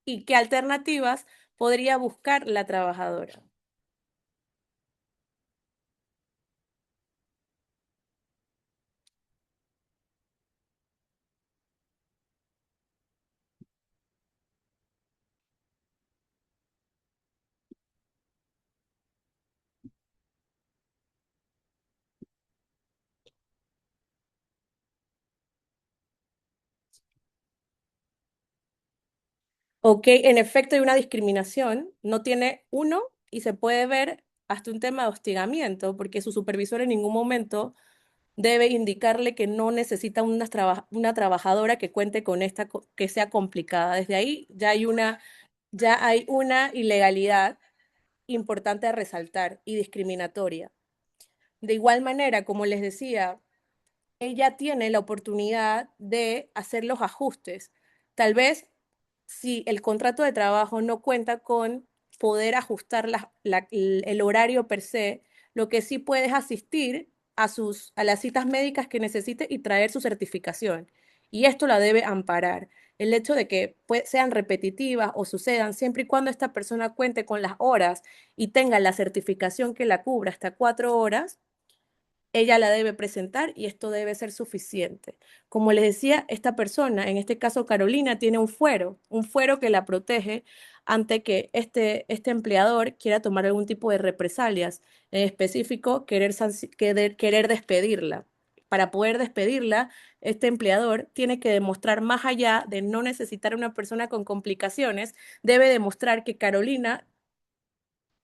¿Y qué alternativas podría buscar la trabajadora? Ok, en efecto hay una discriminación, no tiene uno y se puede ver hasta un tema de hostigamiento, porque su supervisor en ningún momento debe indicarle que no necesita una trabajadora que cuente con que sea complicada. Desde ahí ya hay una ilegalidad importante a resaltar y discriminatoria. De igual manera, como les decía, ella tiene la oportunidad de hacer los ajustes. Tal vez si el contrato de trabajo no cuenta con poder ajustar el horario per se, lo que sí puede es asistir a las citas médicas que necesite y traer su certificación. Y esto la debe amparar. El hecho de que sean repetitivas o sucedan siempre y cuando esta persona cuente con las horas y tenga la certificación que la cubra hasta 4 horas, ella la debe presentar y esto debe ser suficiente. Como les decía, esta persona, en este caso Carolina, tiene un fuero que la protege ante que este empleador quiera tomar algún tipo de represalias, en específico querer despedirla. Para poder despedirla, este empleador tiene que demostrar, más allá de no necesitar a una persona con complicaciones, debe demostrar que Carolina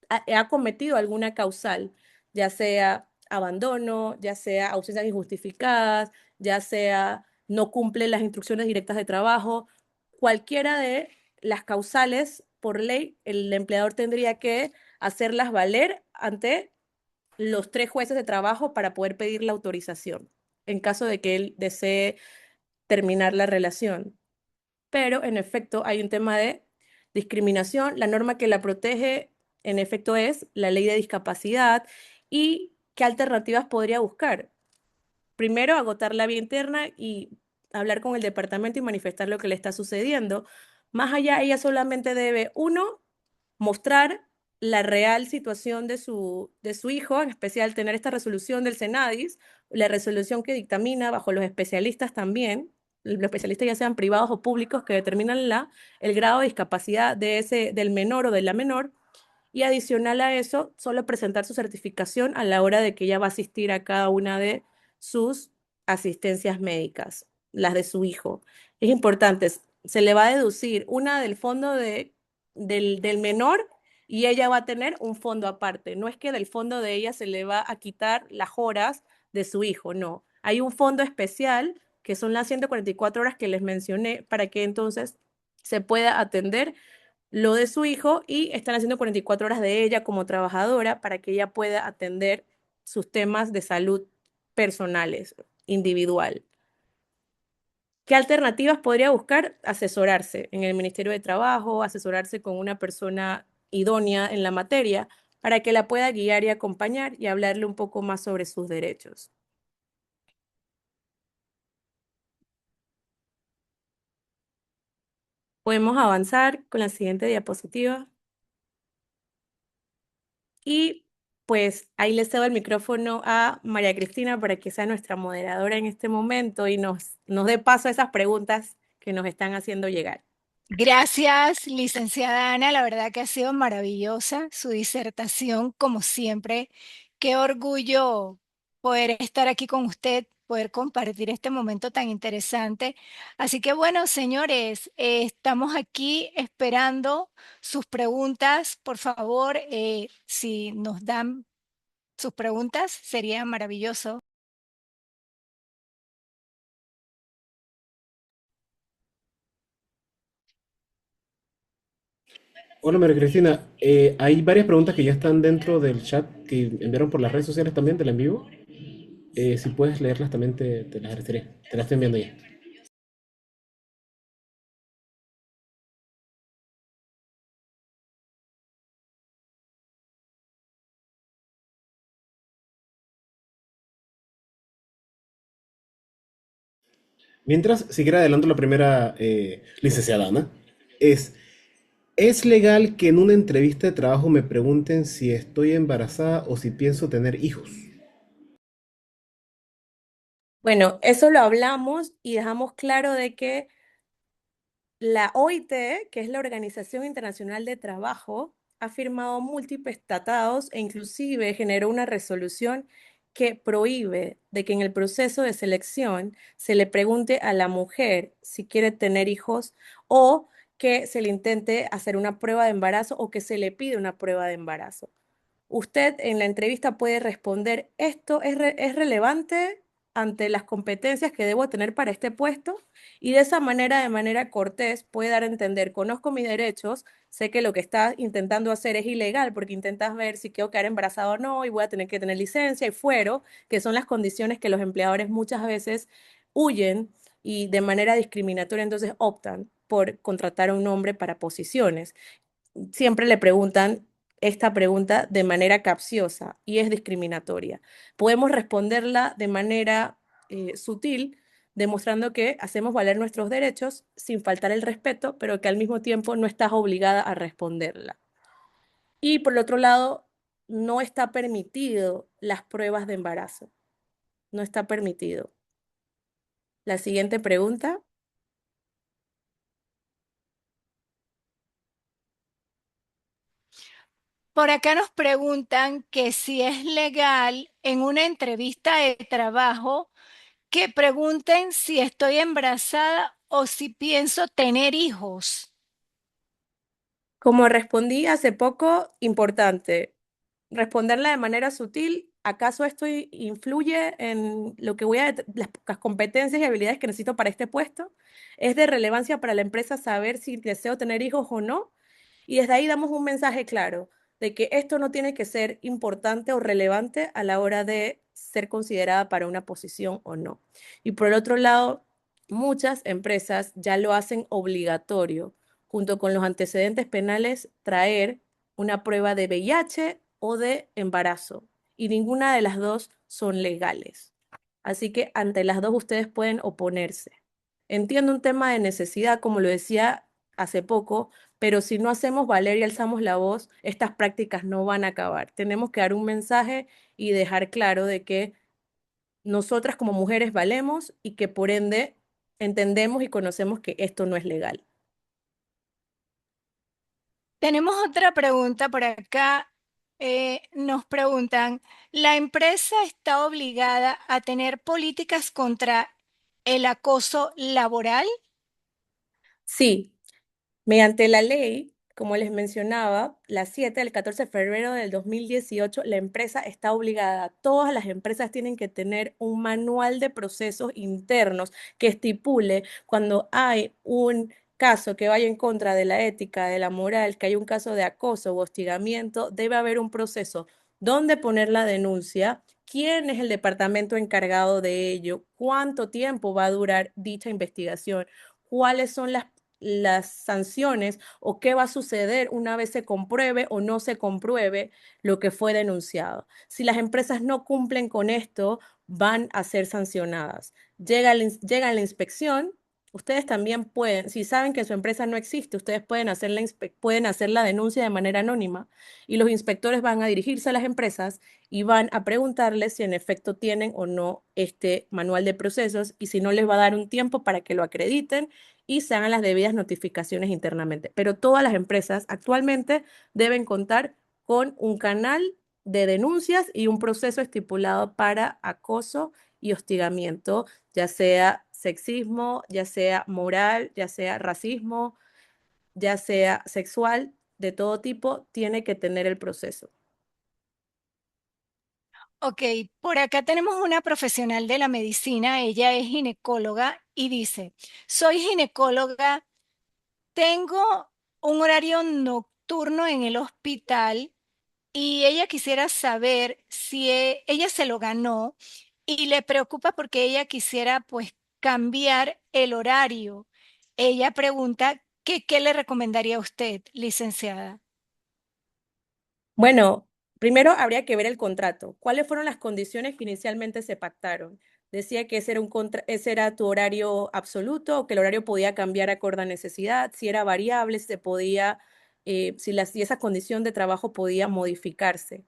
ha cometido alguna causal, ya sea abandono, ya sea ausencias injustificadas, ya sea no cumple las instrucciones directas de trabajo, cualquiera de las causales, por ley, el empleador tendría que hacerlas valer ante los 3 jueces de trabajo para poder pedir la autorización, en caso de que él desee terminar la relación. Pero en efecto hay un tema de discriminación. La norma que la protege, en efecto, es la ley de discapacidad. ¿Y qué alternativas podría buscar? Primero, agotar la vía interna y hablar con el departamento y manifestar lo que le está sucediendo. Más allá, ella solamente debe, uno, mostrar la real situación de su hijo, en especial tener esta resolución del Senadis, la resolución que dictamina bajo los especialistas también, los especialistas ya sean privados o públicos, que determinan el grado de discapacidad del menor o de la menor, y adicional a eso, solo presentar su certificación a la hora de que ella va a asistir a cada una de sus asistencias médicas, las de su hijo. Es importante, se le va a deducir una del fondo del menor y ella va a tener un fondo aparte. No es que del fondo de ella se le va a quitar las horas de su hijo, no. Hay un fondo especial que son las 144 horas que les mencioné para que entonces se pueda atender lo de su hijo y están haciendo 44 horas de ella como trabajadora para que ella pueda atender sus temas de salud personales, individual. ¿Qué alternativas podría buscar? Asesorarse en el Ministerio de Trabajo, asesorarse con una persona idónea en la materia para que la pueda guiar y acompañar y hablarle un poco más sobre sus derechos. Podemos avanzar con la siguiente diapositiva. Y pues ahí le cedo el micrófono a María Cristina para que sea nuestra moderadora en este momento y nos dé paso a esas preguntas que nos están haciendo llegar. Gracias, licenciada Ana. La verdad que ha sido maravillosa su disertación, como siempre. Qué orgullo poder estar aquí con usted, poder compartir este momento tan interesante. Así que bueno, señores, estamos aquí esperando sus preguntas. Por favor, si nos dan sus preguntas, sería maravilloso. Hola María Cristina, hay varias preguntas que ya están dentro del chat que enviaron por las redes sociales también del en vivo. Si puedes leerlas también te las agradecería. Te las estoy enviando ya. Mientras, si quiere adelanto la primera, licenciada Ana, es, ¿es legal que en una entrevista de trabajo me pregunten si estoy embarazada o si pienso tener hijos? Bueno, eso lo hablamos y dejamos claro de que la OIT, que es la Organización Internacional de Trabajo, ha firmado múltiples tratados e inclusive generó una resolución que prohíbe de que en el proceso de selección se le pregunte a la mujer si quiere tener hijos o que se le intente hacer una prueba de embarazo o que se le pide una prueba de embarazo. Usted en la entrevista puede responder, ¿esto es relevante ante las competencias que debo tener para este puesto? Y de esa manera, de manera cortés, puede dar a entender, conozco mis derechos, sé que lo que estás intentando hacer es ilegal porque intentas ver si quiero quedar embarazada o no y voy a tener que tener licencia y fuero, que son las condiciones que los empleadores muchas veces huyen y de manera discriminatoria entonces optan por contratar a un hombre para posiciones. Siempre le preguntan esta pregunta de manera capciosa y es discriminatoria. Podemos responderla de manera sutil, demostrando que hacemos valer nuestros derechos sin faltar el respeto, pero que al mismo tiempo no estás obligada a responderla. Y por el otro lado, no está permitido las pruebas de embarazo. No está permitido. La siguiente pregunta. Por acá nos preguntan que si es legal en una entrevista de trabajo que pregunten si estoy embarazada o si pienso tener hijos. Como respondí hace poco, importante, responderla de manera sutil. ¿Acaso esto influye en lo que voy a, las competencias y habilidades que necesito para este puesto? ¿Es de relevancia para la empresa saber si deseo tener hijos o no? Y desde ahí damos un mensaje claro de que esto no tiene que ser importante o relevante a la hora de ser considerada para una posición o no. Y por el otro lado, muchas empresas ya lo hacen obligatorio, junto con los antecedentes penales, traer una prueba de VIH o de embarazo. Y ninguna de las dos son legales. Así que ante las dos ustedes pueden oponerse. Entiendo un tema de necesidad, como lo decía hace poco, pero si no hacemos valer y alzamos la voz, estas prácticas no van a acabar. Tenemos que dar un mensaje y dejar claro de que nosotras como mujeres valemos y que por ende entendemos y conocemos que esto no es legal. Tenemos otra pregunta por acá. Nos preguntan, ¿la empresa está obligada a tener políticas contra el acoso laboral? Sí, mediante la ley, como les mencionaba, la 7 del 14 de febrero del 2018, la empresa está obligada, todas las empresas tienen que tener un manual de procesos internos que estipule cuando hay un caso que vaya en contra de la ética, de la moral, que hay un caso de acoso o hostigamiento, debe haber un proceso donde poner la denuncia, quién es el departamento encargado de ello, cuánto tiempo va a durar dicha investigación, cuáles son las sanciones o qué va a suceder una vez se compruebe o no se compruebe lo que fue denunciado. Si las empresas no cumplen con esto, van a ser sancionadas. Llega la inspección. Ustedes también pueden, si saben que su empresa no existe, ustedes pueden hacer la denuncia de manera anónima y los inspectores van a dirigirse a las empresas y van a preguntarles si en efecto tienen o no este manual de procesos y si no les va a dar un tiempo para que lo acrediten y se hagan las debidas notificaciones internamente. Pero todas las empresas actualmente deben contar con un canal de denuncias y un proceso estipulado para acoso y hostigamiento, ya sea sexismo, ya sea moral, ya sea racismo, ya sea sexual, de todo tipo, tiene que tener el proceso. Ok, por acá tenemos una profesional de la medicina, ella es ginecóloga y dice, soy ginecóloga, tengo un horario turno en el hospital y ella quisiera saber si ella se lo ganó y le preocupa porque ella quisiera pues cambiar el horario. Ella pregunta que qué le recomendaría a usted, licenciada. Bueno, primero habría que ver el contrato. ¿Cuáles fueron las condiciones que inicialmente se pactaron? Decía que ese era tu horario absoluto o que el horario podía cambiar acorde a necesidad, si era variable, si se podía, si esa condición de trabajo podía modificarse.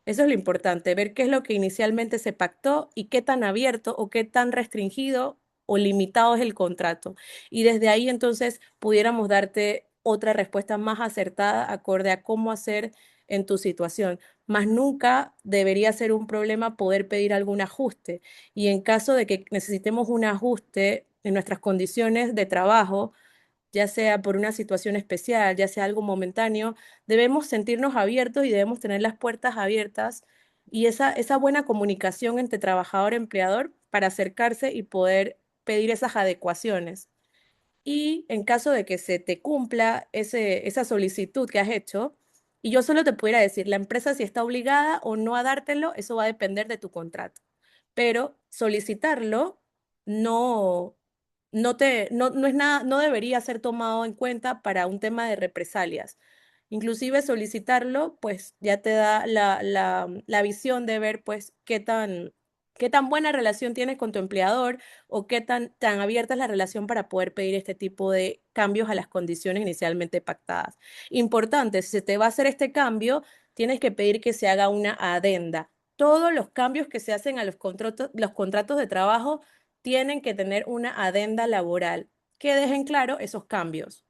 Eso es lo importante, ver qué es lo que inicialmente se pactó y qué tan abierto o qué tan restringido o limitado es el contrato. Y desde ahí entonces pudiéramos darte otra respuesta más acertada acorde a cómo hacer en tu situación, más nunca debería ser un problema poder pedir algún ajuste. Y en caso de que necesitemos un ajuste en nuestras condiciones de trabajo, ya sea por una situación especial, ya sea algo momentáneo, debemos sentirnos abiertos y debemos tener las puertas abiertas y esa buena comunicación entre trabajador y empleador para acercarse y poder pedir esas adecuaciones. Y en caso de que se te cumpla esa solicitud que has hecho, y yo solo te pudiera decir, la empresa si está obligada o no a dártelo, eso va a depender de tu contrato. Pero solicitarlo no, no es nada, no debería ser tomado en cuenta para un tema de represalias. Inclusive solicitarlo, pues ya te da la visión de ver, pues, qué tan buena relación tienes con tu empleador o qué tan abierta es la relación para poder pedir este tipo de cambios a las condiciones inicialmente pactadas. Importante, si se te va a hacer este cambio, tienes que pedir que se haga una adenda. Todos los cambios que se hacen a los contratos de trabajo tienen que tener una adenda laboral que dejen claro esos cambios.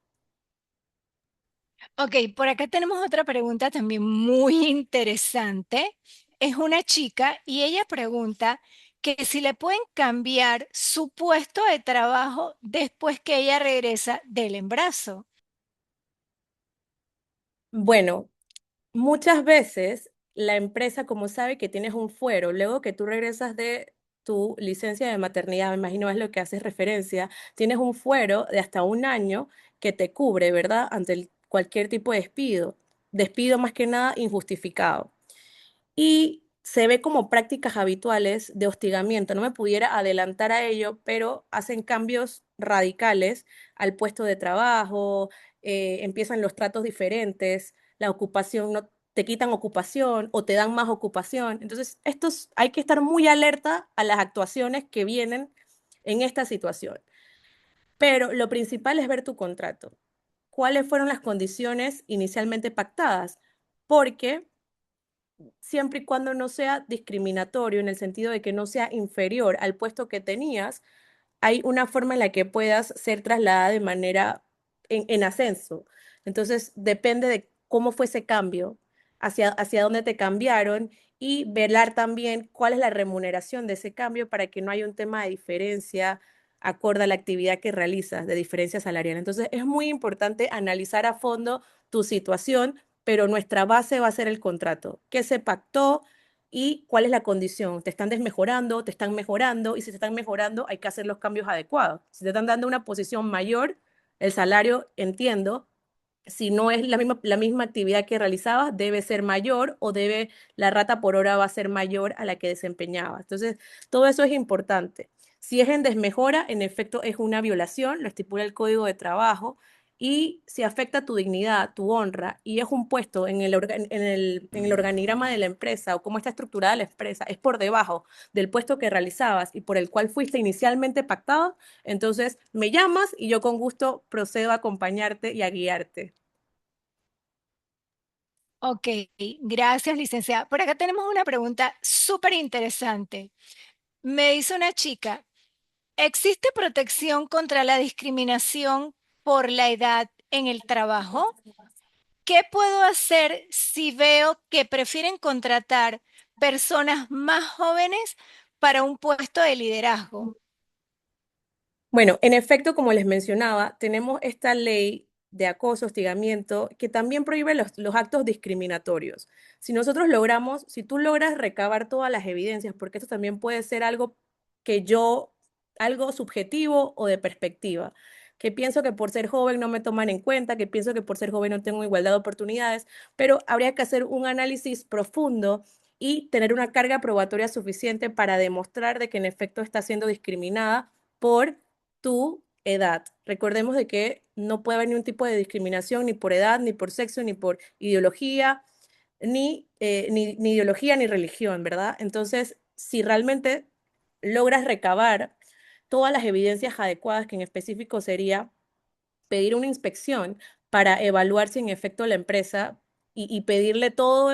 Ok, por acá tenemos otra pregunta también muy interesante. Es una chica y ella pregunta que si le pueden cambiar su puesto de trabajo después que ella regresa del embarazo. Bueno, muchas veces la empresa, como sabe que tienes un fuero, luego que tú regresas de tu licencia de maternidad, me imagino es lo que haces referencia, tienes un fuero de hasta un año que te cubre, ¿verdad? Ante cualquier tipo de despido. Despido más que nada injustificado y se ve como prácticas habituales de hostigamiento. No me pudiera adelantar a ello, pero hacen cambios radicales al puesto de trabajo, empiezan los tratos diferentes, la ocupación no te quitan ocupación o te dan más ocupación. Entonces, hay que estar muy alerta a las actuaciones que vienen en esta situación. Pero lo principal es ver tu contrato. ¿Cuáles fueron las condiciones inicialmente pactadas? Porque siempre y cuando no sea discriminatorio en el sentido de que no sea inferior al puesto que tenías, hay una forma en la que puedas ser trasladada de manera en ascenso. Entonces, depende de cómo fue ese cambio, hacia dónde te cambiaron y velar también cuál es la remuneración de ese cambio para que no haya un tema de diferencia acorde a la actividad que realizas, de diferencia salarial. Entonces, es muy importante analizar a fondo tu situación, pero nuestra base va a ser el contrato. ¿Qué se pactó? Y cuál es la condición. ¿Te están desmejorando? ¿Te están mejorando? Y si te están mejorando, hay que hacer los cambios adecuados. Si te están dando una posición mayor, el salario, entiendo, si no es la misma actividad que realizabas, debe ser mayor o la rata por hora va a ser mayor a la que desempeñabas. Entonces, todo eso es importante. Si es en desmejora, en efecto es una violación, lo estipula el Código de Trabajo, y si afecta tu dignidad, tu honra, y es un puesto en el organigrama de la empresa o cómo está estructurada la empresa, es por debajo del puesto que realizabas y por el cual fuiste inicialmente pactado, entonces me llamas y yo con gusto procedo a acompañarte y a guiarte. Ok, gracias, licenciada. Por acá tenemos una pregunta súper interesante. Me dice una chica, ¿existe protección contra la discriminación por la edad en el trabajo? ¿Qué puedo hacer si veo que prefieren contratar personas más jóvenes para un puesto de liderazgo? Bueno, en efecto, como les mencionaba, tenemos esta ley de acoso, hostigamiento, que también prohíbe los actos discriminatorios. Si tú logras recabar todas las evidencias, porque esto también puede ser algo que algo subjetivo o de perspectiva, que pienso que por ser joven no me toman en cuenta, que pienso que por ser joven no tengo igualdad de oportunidades, pero habría que hacer un análisis profundo y tener una carga probatoria suficiente para demostrar de que en efecto está siendo discriminada por tu edad. Recordemos de que no puede haber ningún tipo de discriminación ni por edad, ni por sexo, ni por ideología, ni ideología ni religión, ¿verdad? Entonces, si realmente logras recabar todas las evidencias adecuadas, que en específico sería pedir una inspección para evaluar si en efecto la empresa y pedirle todo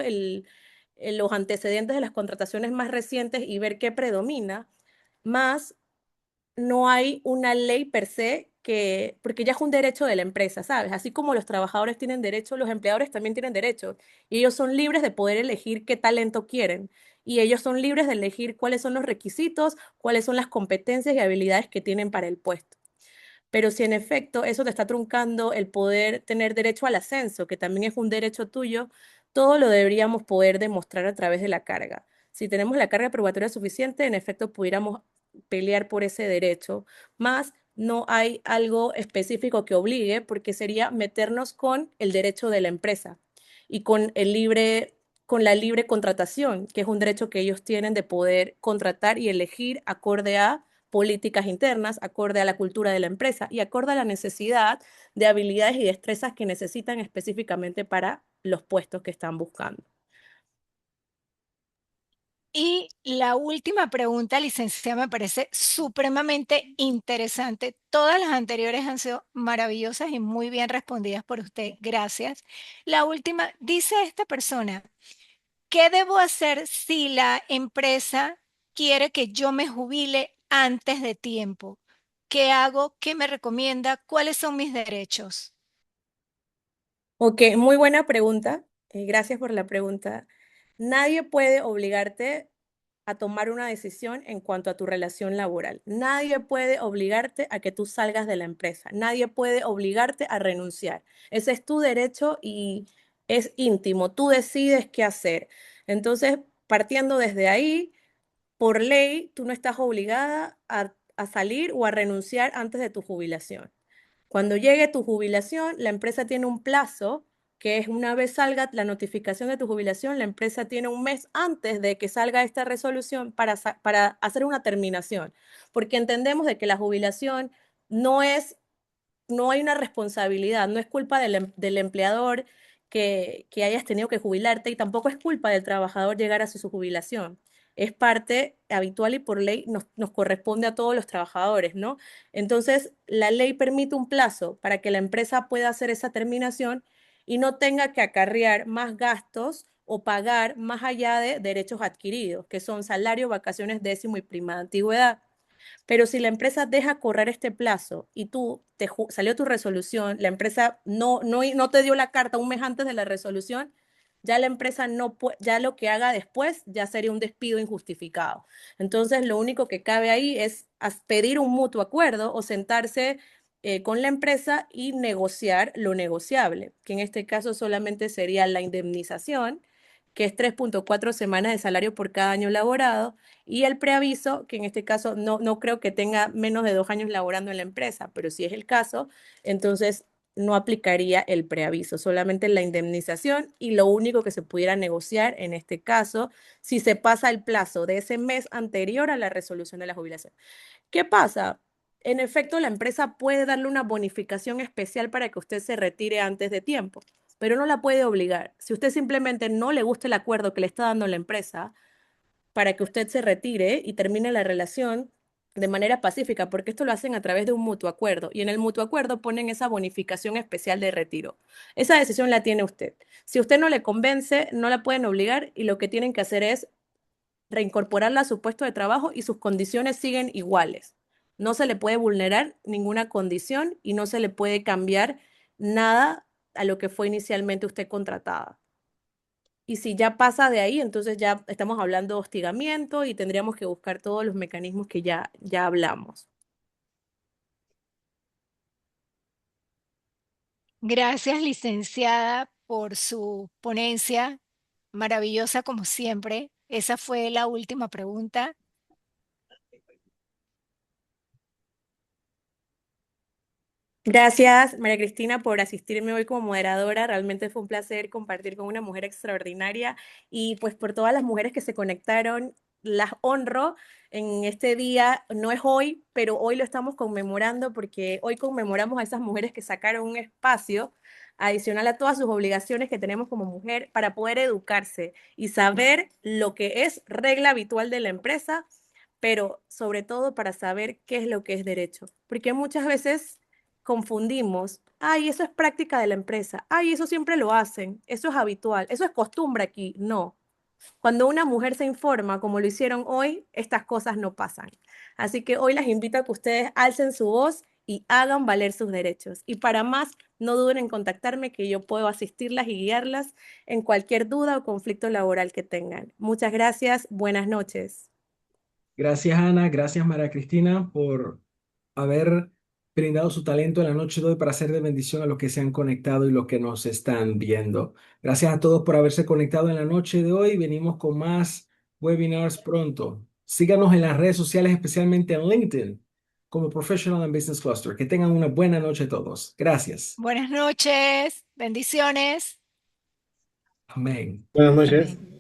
los antecedentes de las contrataciones más recientes y ver qué predomina, más no hay una ley per se que, porque ya es un derecho de la empresa, ¿sabes? Así como los trabajadores tienen derecho, los empleadores también tienen derecho. Y ellos son libres de poder elegir qué talento quieren. Y ellos son libres de elegir cuáles son los requisitos, cuáles son las competencias y habilidades que tienen para el puesto. Pero si en efecto eso te está truncando el poder tener derecho al ascenso, que también es un derecho tuyo, todo lo deberíamos poder demostrar a través de la carga. Si tenemos la carga probatoria suficiente, en efecto pudiéramos pelear por ese derecho, más no hay algo específico que obligue, porque sería meternos con el derecho de la empresa y con la libre contratación, que es un derecho que ellos tienen de poder contratar y elegir acorde a políticas internas, acorde a la cultura de la empresa y acorde a la necesidad de habilidades y destrezas que necesitan específicamente para los puestos que están buscando. Y la última pregunta, licenciada, me parece supremamente interesante. Todas las anteriores han sido maravillosas y muy bien respondidas por usted. Gracias. La última, dice esta persona, ¿qué debo hacer si la empresa quiere que yo me jubile antes de tiempo? ¿Qué hago? ¿Qué me recomienda? ¿Cuáles son mis derechos? Ok, muy buena pregunta. Gracias por la pregunta. Nadie puede obligarte a tomar una decisión en cuanto a tu relación laboral. Nadie puede obligarte a que tú salgas de la empresa. Nadie puede obligarte a renunciar. Ese es tu derecho y es íntimo. Tú decides qué hacer. Entonces, partiendo desde ahí, por ley, tú no estás obligada a salir o a renunciar antes de tu jubilación. Cuando llegue tu jubilación, la empresa tiene un plazo, que es una vez salga la notificación de tu jubilación, la empresa tiene un mes antes de que salga esta resolución para hacer una terminación, porque entendemos de que la jubilación no es, no hay una responsabilidad, no es culpa del empleador que hayas tenido que jubilarte y tampoco es culpa del trabajador llegar a su jubilación. Es parte habitual y por ley nos corresponde a todos los trabajadores, ¿no? Entonces, la ley permite un plazo para que la empresa pueda hacer esa terminación y no tenga que acarrear más gastos o pagar más allá de derechos adquiridos, que son salario, vacaciones, décimo y prima de antigüedad. Pero si la empresa deja correr este plazo y salió tu resolución, la empresa no te dio la carta un mes antes de la resolución, ya la empresa no puede, ya lo que haga después ya sería un despido injustificado. Entonces, lo único que cabe ahí es pedir un mutuo acuerdo o sentarse con la empresa y negociar lo negociable, que en este caso solamente sería la indemnización, que es 3,4 semanas de salario por cada año laborado, y el preaviso, que en este caso no creo que tenga menos de 2 años laborando en la empresa, pero si es el caso, entonces no aplicaría el preaviso, solamente la indemnización y lo único que se pudiera negociar en este caso, si se pasa el plazo de ese mes anterior a la resolución de la jubilación. ¿Qué pasa? En efecto, la empresa puede darle una bonificación especial para que usted se retire antes de tiempo, pero no la puede obligar. Si usted simplemente no le gusta el acuerdo que le está dando la empresa, para que usted se retire y termine la relación de manera pacífica, porque esto lo hacen a través de un mutuo acuerdo y en el mutuo acuerdo ponen esa bonificación especial de retiro. Esa decisión la tiene usted. Si usted no le convence, no la pueden obligar y lo que tienen que hacer es reincorporarla a su puesto de trabajo y sus condiciones siguen iguales. No se le puede vulnerar ninguna condición y no se le puede cambiar nada a lo que fue inicialmente usted contratada. Y si ya pasa de ahí, entonces ya estamos hablando de hostigamiento y tendríamos que buscar todos los mecanismos que ya hablamos. Gracias, licenciada, por su ponencia, maravillosa como siempre. Esa fue la última pregunta. Gracias, María Cristina, por asistirme hoy como moderadora. Realmente fue un placer compartir con una mujer extraordinaria y pues por todas las mujeres que se conectaron, las honro en este día. No es hoy, pero hoy lo estamos conmemorando porque hoy conmemoramos a esas mujeres que sacaron un espacio adicional a todas sus obligaciones que tenemos como mujer para poder educarse y saber lo que es regla habitual de la empresa, pero sobre todo para saber qué es lo que es derecho. Porque muchas veces confundimos, ay, eso es práctica de la empresa, ay, eso siempre lo hacen, eso es habitual, eso es costumbre aquí. No. Cuando una mujer se informa, como lo hicieron hoy, estas cosas no pasan. Así que hoy las invito a que ustedes alcen su voz y hagan valer sus derechos. Y para más, no duden en contactarme que yo puedo asistirlas y guiarlas en cualquier duda o conflicto laboral que tengan. Muchas gracias, buenas noches. Gracias, Ana. Gracias, María Cristina, por haber brindado su talento en la noche de hoy para ser de bendición a los que se han conectado y los que nos están viendo. Gracias a todos por haberse conectado en la noche de hoy. Venimos con más webinars pronto. Síganos en las redes sociales, especialmente en LinkedIn, como Professional and Business Cluster. Que tengan una buena noche todos. Gracias. Buenas noches, bendiciones. Amén. Buenas noches. Amén.